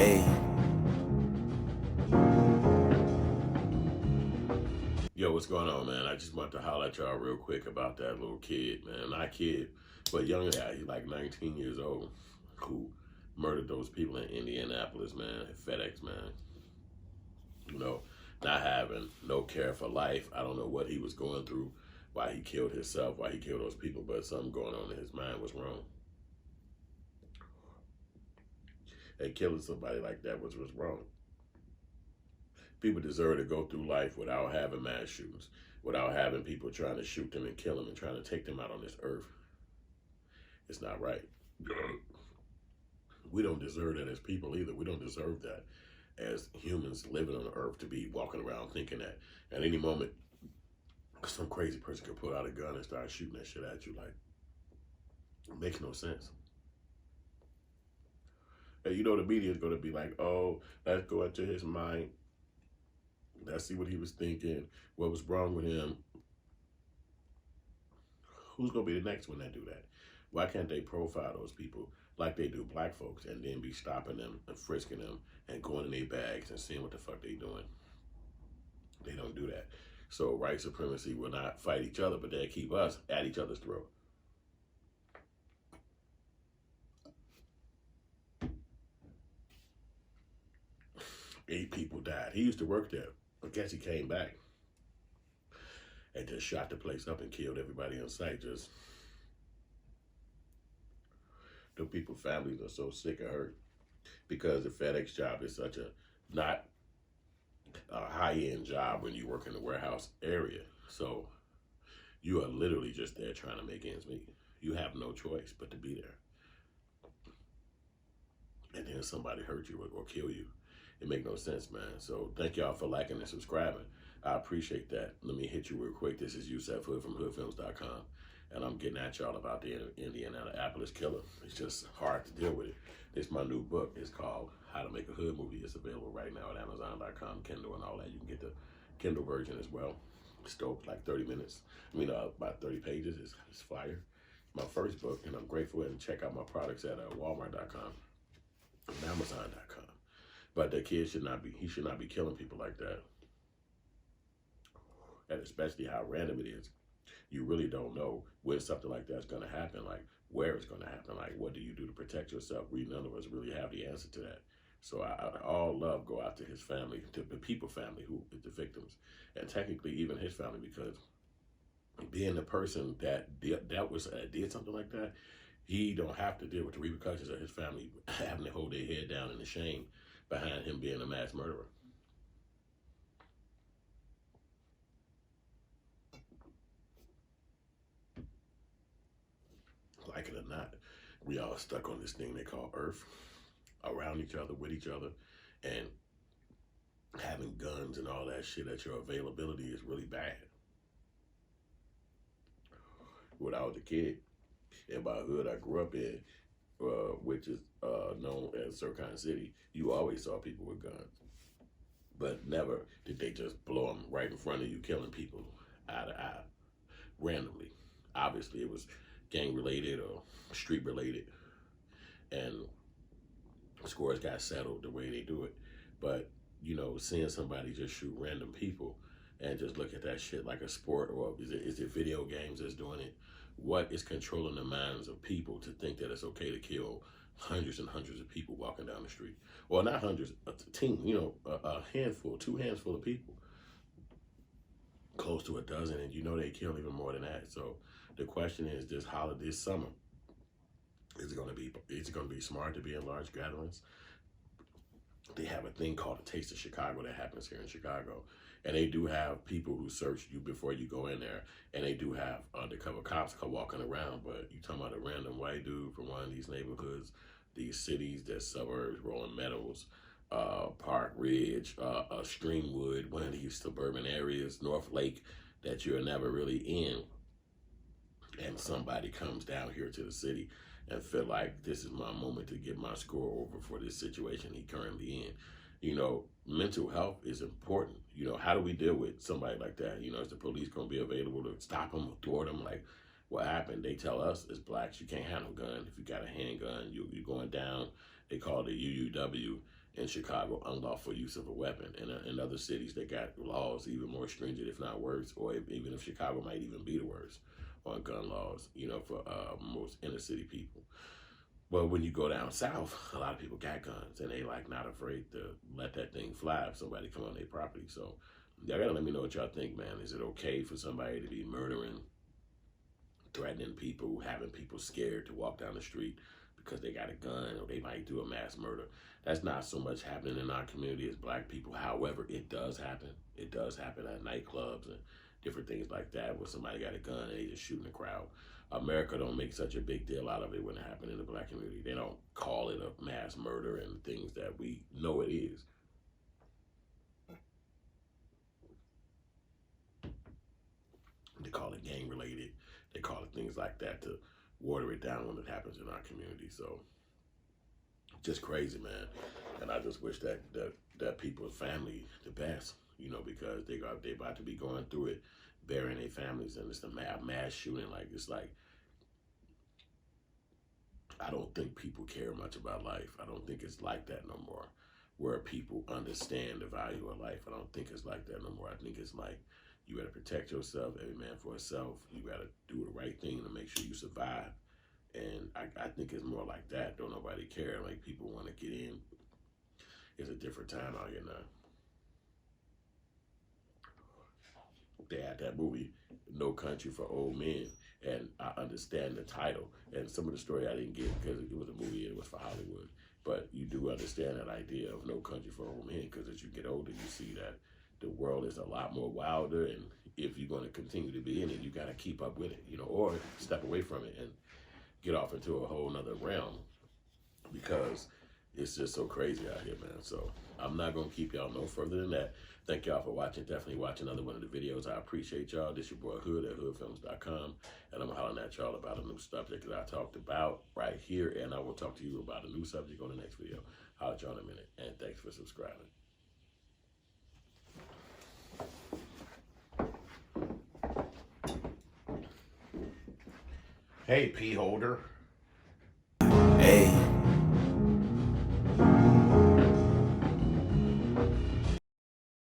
Hey. Yo, what's going on, man? I just want to holler at y'all real quick about that little kid, man. Not kid, but young guy. He's like 19 years old, who murdered those people in Indianapolis, man, at FedEx, man. You know, not having no care for life. I don't know what he was going through, why he killed himself, why he killed those people, but something going on in his mind was wrong. And killing somebody like that was wrong. People deserve to go through life without having mass shootings, without having people trying to shoot them and kill them and trying to take them out on this earth. It's not right. We don't deserve that as people either. We don't deserve that as humans living on the earth to be walking around thinking that at any moment some crazy person could pull out a gun and start shooting that shit at you. Like, it makes no sense. And you know the media is going to be like, oh, let's go into his mind. Let's see what he was thinking, what was wrong with him. Who's going to be the next one that do that? Why can't they profile those people like they do black folks and then be stopping them and frisking them and going in their bags and seeing what the fuck they doing? They don't do that. So white supremacy will not fight each other, but they'll keep us at each other's throat. 8 people died. He used to work there. I guess he came back and just shot the place up and killed everybody in sight. Just, the people, families are so sick and hurt because the FedEx job is such a not a high-end job when you work in the warehouse area. So you are literally just there trying to make ends meet. You have no choice but to be there. And then somebody hurt you or kill you. It make no sense, man. So thank y'all for liking and subscribing. I appreciate that. Let me hit you real quick. This is Yusef Hood from hoodfilms.com. And I'm getting at y'all about the Indianapolis killer. It's just hard to deal with it. This my new book. It's called How to Make a Hood Movie. It's available right now at Amazon.com, Kindle and all that. You can get the Kindle version as well. It's dope, like 30 minutes. About 30 pages. It's fire. My first book, and I'm grateful. And check out my products at Walmart.com and Amazon.com. But the kid should not be killing people like that. And especially how random it is. You really don't know when something like that's going to happen, like where it's going to happen, like what do you do to protect yourself? We none of us really have the answer to that. So all love go out to his family, to the people family who is the victims, and technically even his family, because being the person that did something like that, he don't have to deal with the repercussions of his family having to hold their head down in the shame behind him being a mass murderer. Like it or not, we all stuck on this thing they call Earth, around each other, with each other, and having guns and all that shit at your availability is really bad. When I was a kid, in my hood I grew up in, which is known as Sircon City, you always saw people with guns. But never did they just blow them right in front of you, killing people eye to eye, randomly. Obviously, it was gang related or street related, and scores got settled the way they do it. But you know, seeing somebody just shoot random people and just look at that shit like a sport, or is it video games that's doing it? What is controlling the minds of people to think that it's okay to kill hundreds and hundreds of people walking down the street? Well, not hundreds, a team, a handful, 2 handful of people, close to a dozen, and you know they kill even more than that. So the question is, this summer, is it going to be smart to be in large gatherings? They have a thing called the Taste of Chicago that happens here in Chicago. And they do have people who search you before you go in there. And they do have undercover cops walking around. But you talking about a random white dude from one of these neighborhoods, these cities, their suburbs, Rolling Meadows, Park Ridge, Streamwood, one of these suburban areas, North Lake, that you're never really in. And somebody comes down here to the city and feel like this is my moment to get my score over for this situation he currently in. You know, mental health is important. You know, how do we deal with somebody like that? You know, is the police going to be available to stop them or thwart them? Like, what happened? They tell us as blacks, you can't have no gun. If you got a handgun, you're going down. They call it a UUW in Chicago, unlawful use of a weapon. And in other cities, they got laws even more stringent, if not worse, or even if Chicago might even be the worst on gun laws, you know, for most inner city people. But when you go down south, a lot of people got guns, and they like not afraid to let that thing fly if somebody come on their property. So y'all gotta let me know what y'all think, man. Is it okay for somebody to be murdering, threatening people, having people scared to walk down the street because they got a gun, or they might do a mass murder? That's not so much happening in our community as black people. However, it does happen. It does happen at nightclubs and different things like that, where somebody got a gun and they just shooting the crowd. America don't make such a big deal out of it when it happens in the black community. They don't call it a mass murder and things that we know it is. They call it gang related. They call it things like that to water it down when it happens in our community. So just crazy, man. And I just wish that people's family the best, you know, because they about to be going through it, burying their families, and it's a mass shooting. Like, it's like, I don't think people care much about life. I don't think it's like that no more, where people understand the value of life. I don't think it's like that no more. I think it's like, you gotta protect yourself, every man for himself. You gotta do the right thing to make sure you survive. And I think it's more like that. Don't nobody care. Like, people want to get in. It's a different time out here now. They had that movie, No Country for Old Men, and I understand the title. And some of the story I didn't get because it was a movie and it was for Hollywood. But you do understand that idea of no country for old men, because as you get older, you see that the world is a lot more wilder, and if you're going to continue to be in it, you got to keep up with it, you know, or step away from it and get off into a whole nother realm, because it's just so crazy out here, man. So I'm not going to keep y'all no further than that. Thank y'all for watching. Definitely watch another one of the videos. I appreciate y'all. This your boy Hood at hoodfilms.com, and I'm hollering at y'all about a new subject that I talked about right here, and I will talk to you about a new subject on the next video. Holler at y'all in a minute, and thanks for subscribing. Hey, pee holder.